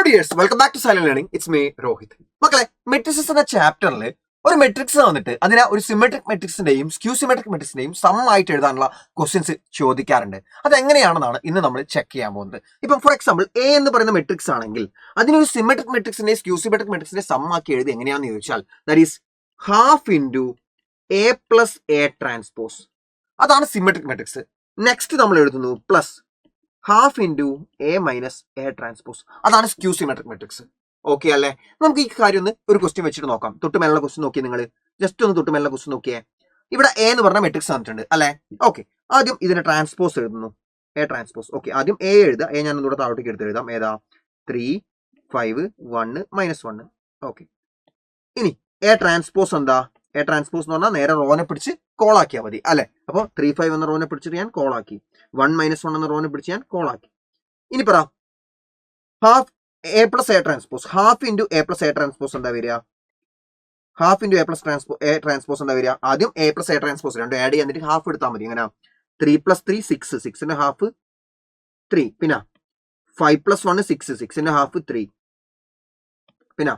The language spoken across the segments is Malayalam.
Dears welcome back to silent learning. It's me Rohit. മക്കളെ, മെട്രിക്സ് എന്ന ചാപ്റ്ററിൽ ഒരു മെട്രിക്സ് വന്നിട്ട് അതിനെ ഒരു സിമെട്രിക് മെട്രിക്സിന്റെയും സ്ക്യൂ സിമെട്രിക് മെട്രിക്സിന്റെയും സം ആയിട്ട് എഴുതാനുള്ള ക്വസ്റ്റ്യൻസ് ചോദിക്കാറുണ്ട്. അതെങ്ങനെയാണെന്നാണ് ഇന്ന് നമ്മൾ ചെക്ക് ചെയ്യാൻ പോകുന്നത്. ഇപ്പം ഫോർ എക്സാമ്പിൾ എ എന്ന് പറയുന്ന മെട്രിക്സ് ആണെങ്കിൽ അതിനൊരു സിമെട്രിക് മെട്രിക്സിന്റെ സ്ക്യൂ സിമെട്രിക് മെട്രിക്സിന്റെ സം ആക്കി എഴുതി എങ്ങനെയാണെന്ന് ചോദിച്ചാൽ that is half into A plus A transpose. അതാണ് സിമെട്രിക് മെട്രിക്സ്. നെക്സ്റ്റ് നമ്മൾ എഴുതുന്നു plus half into A minus A transpose. അതാണ് സ്ക്യൂ സിമെട്രിക് മെട്രിക്സ്. ഓക്കെ അല്ലേ? നമുക്ക് ഈ കാര്യം ഒന്ന് ഒരു ക്വസ്റ്റ്യൻ വെച്ചിട്ട് നോക്കാം. തൊട്ടുമേലുള്ള ക്വസ്റ്റ്യൻ നോക്കിയേ നിങ്ങൾ. ജസ്റ്റ് ഒന്ന് തൊട്ടുമേലുള്ള ക്വസ്റ്റ്യൻ നോക്കിയേ. ഇവിടെ എ എന്ന് പറഞ്ഞ മെട്രിക്സ് തന്നിട്ടുണ്ട് അല്ലേ? ഓക്കെ, ആദ്യം ഇതിന്റെ ട്രാൻസ്പോസ് എഴുതുന്നു. A transpose. ഓക്കെ, ആദ്യം എ എഴുതുക. എ ഞാൻ ഒന്നുകൂടെ താഴോട്ടേക്ക് എടുത്ത് എഴുതാം. ഏതാ? 3 5 1 -1. ഓക്കെ, ഇനി എ ട്രാൻസ്പോസ് എന്താ? എ ട്രാൻസ്പോസ് എന്ന് പറഞ്ഞാൽ നേരെ റോനെ പിടിച്ച് കോളാക്കിയാൽ മതി അല്ലെ? അപ്പോൾ 3 5 എന്ന റോനെ പിടിച്ചിട്ട് ഞാൻ കോളാക്കി. 1 -1 എന്ന റോനെ പിടിച്ച് ഞാൻ കോളാക്കി. ഇനി പറ half A plus A transpose. Half into A plus A transpose എന്താ വരിക? Half into A plus A transpose എന്താ വരിക? ആദ്യം എ പ്ലസ് എ ട്രാൻസ്പോസ് രണ്ടും ആഡ് ചെയ്യാൻ ഹാഫ് എടുത്താൽ മതി. എങ്ങനെ? 3 + 3 6. 6ന്റെ ഹാഫ് 3. പിന്നെ 5 + 1 6. 6ന്റെ ഹാഫ് 3. പിന്നെ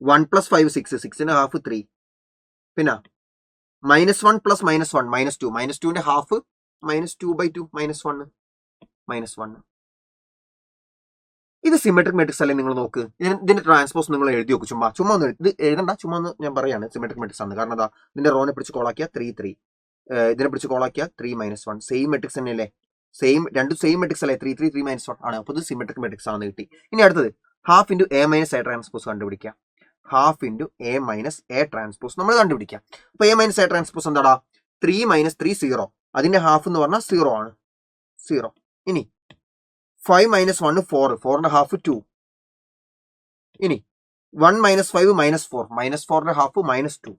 1 + 5 6. 6ന്റെ ഹാഫ് 3. പിന്നെ -1 + -1 -2. -2ന്റെ ഹാഫ് -2/2 -1 -1. ഇത് സിമെട്രിക് മെട്രിക്സ് അല്ലേ? നിങ്ങൾ നോക്ക്. ഇതിന്റെ ട്രാൻസ്പോസ് നിങ്ങൾ എഴുതി നോക്കും. ചുമ്മാ ഒന്ന് ഇത് എഴുതണ്ട. ചുമ്മാ ഒന്ന് ഞാൻ പറയാണ് സിമെട്രിക് മെട്രിക്സ് ആണ്. കാരണം എന്താ? ഇതിന്റെ റോനെ പിടിച്ച് കോളാക്കിയ 3 3. ഇതിനെ പിടിച്ച് കോളാക്കിയ 3 -1. സെയിം മെട്രിക്സ് തന്നെയല്ലേ? രണ്ടും സെയിം മെട്രിക്സ് അല്ലേ? 3 3 3 -1 ആണ്. അപ്പോൾ ഇത് സിമെട്രിക് മെട്രിക്സ് ആണെന്ന് കിട്ടി. ഇനി അടുത്തത് half into A minus A transpose കണ്ടുപിടിക്കാം. Half into A minus A transpose നമ്മൾ കണ്ടുപിടിക്കാം. അപ്പൊ എ മൈനസ് എ ട്രാൻസ്പോസ് എന്താടാ? 3 - 3 0. അതിന്റെ ഹാഫ് എന്ന് പറഞ്ഞാൽ 0 ആണ്. 0. ഇനി 5 - 1 4. 4ന്റെ ഹാഫ് 2. ഇനി 1 - 5 -4. -4ന്റെ ഹാഫ് -2.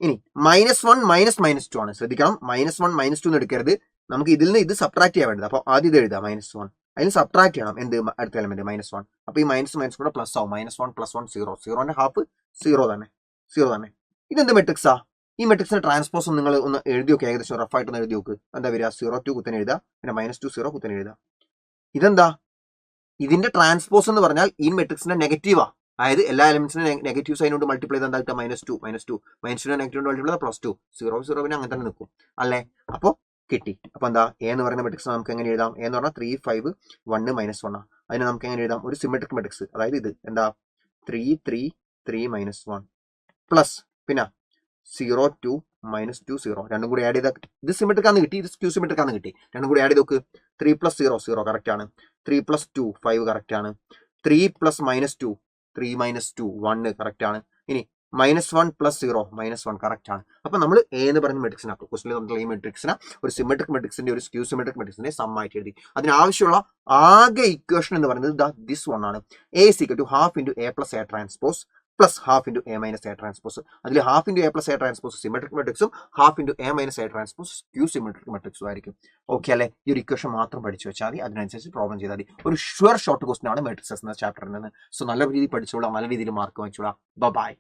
ഇനി -1 -2 ആണ്. ശ്രദ്ധിക്കണം, -1 -2 എന്ന് എടുക്കരുത്. നമുക്ക് ഇതിൽ നിന്ന് ഇത് സബ്ട്രാക്ട് ചെയ്യാൻ വേണ്ടത്. അപ്പൊ ആദ്യം ഇത് എഴുതാം -1. അതിന് സബ്ട്രാക്ട് ചെയ്യണം. എന്ത്? അടുത്ത എലമെന്റ് -1. അപ്പൊ ഈ മൈനസ് കൂടെ പ്ലസ് ആവും. -1 + 1 0. 0ന്റെ ഹാഫ് 0 തന്നെ. ഇതെന്ത് മെട്രിക്സാ? ഈ മെട്രിക്സിന്റെ ട്രാൻസ്പോസ് നിങ്ങൾ ഒന്ന് എഴുതി നോക്കുക. ഏകദേശം റഫായിട്ട് ഒന്ന് എഴുതി നോക്ക്. എന്താ വരിക? 0 2 കുത്തനെ എഴുതാം. പിന്നെ -2 0 കുത്തനെ എഴുതാം. ഇതെന്താ? ഇതിന്റെ ട്രാൻസ്പോസ് എന്ന് പറഞ്ഞാൽ ഈ മെട്രിക്സിന്റെ നെഗറ്റീവാ. അതായത് എല്ലാ എലമെന്റ്സിന്റെ നെഗറ്റീവ് സൈൻ കൊണ്ട് മൾട്ടിപ്ലൈ ചെയ്താൽ എന്താ കിട്ടുക? -2 -2 നെഗറ്റീവ് കൊണ്ട് മൾട്ടിപ്ലൈ +2. 0 0 പിന്നെ അങ്ങനെ തന്നെ നിൽക്കും അല്ലേ? അപ്പോൾ കിട്ടി. അപ്പൊ എന്താ? എ എന്ന് പറയുന്ന മെട്രിക്സ് നമുക്ക് എങ്ങനെ എഴുതാം? എ എന്ന് പറഞ്ഞാൽ 3 5 1 -1. അതിനെ നമുക്ക് എങ്ങനെ എഴുതാം? ഒരു സിമെട്രിക് മെട്രിക്സ്. അതായത് ഇത് എന്താ? 3 3 3 -1 പ്ലസ് പിന്നെ 0 2 -2 0. രണ്ടും കൂടി ആഡ് ചെയ്താൽ ഇത് സിമെട്രിക് ആണെന്ന് കിട്ടി. ഇത് സ്ക്യൂ സിമെട്രിക് ആണെന്ന് കിട്ടി. രണ്ടും കൂടി ആഡ് ചെയ്ത് നോക്ക്. 3 + 0 0 കറക്റ്റ് ആണ്. 3 + 2 5 കറക്റ്റ് ആണ്. 3 + -2 3 -2 1 കറക്റ്റ് ആണ്. ഇനി -1 + 0 -1 കറക്റ്റ് ആണ്. അപ്പൊ നമ്മൾ എ എന്ന് പറയുന്ന മെട്രിക്സിനാക്കും. ക്വസ്റ്റിൽ നമ്മൾ ഈ മെട്രിക്സിനെ ഒരു സിമെട്രിക് മെട്രിക്സിന്റെ ഒരു സ്ക്യൂ സിമെട്രിക് മെട്രിക്സിന്റെ സം ആയിട്ട് എഴുതി. അതിനാവശ്യമുള്ള ആകെ ഇക്വേഷൻ എന്ന് പറയുന്നത് ദിസ് വൺ ആണ്. A = half into A plus A transpose plus half into A minus A transpose. അതിൽ half into A plus A transpose symmetric മെട്രിക്സും half into A minus A transpose skew symmetric മെട്രിക്സും ആയിരിക്കും. ഓക്കെ അല്ലേ? ഈ ഒരു ഇക്വേഷൻ മാത്രം പഠിച്ചു വെച്ചാൽ മതി. അതിനനുസരിച്ച് പ്രോബ്ലം ചെയ്താൽ മതി. ഒരു ഷുവർ ഷോർട്ട് ക്വസ്റ്റൻ ആണ് മെട്രിക്സസ് എന്ന ചാപ്റ്ററിൽ നിന്ന്. സോ നല്ല രീതിയിൽ പഠിച്ചോളാം, നല്ല രീതിയിൽ മാർക്ക് വാങ്ങിച്ചോളാം. ബൈ.